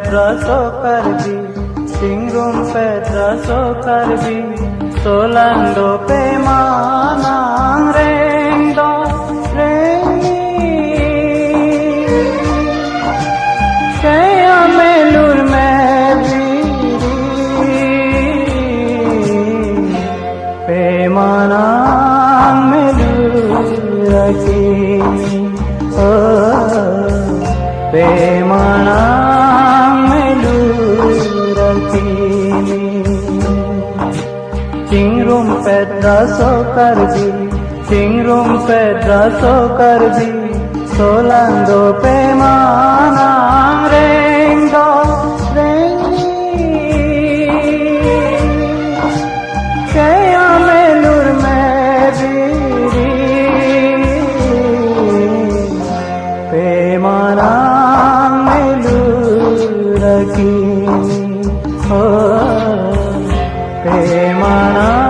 Pedraso Karbi, Singrum Pedraso Karbi, Solando Pemanang Rengdo Rengi, Kaya Melur Meviri, Pemanang Meluraki, Pemanang Meluraki. Singrum Pedraso Karbi, Singrum Pedraso Karbi, Solando Pemanang Rengdo Rengi, Kaya Melur Meviri, Pemanang Meluraki, Pemanang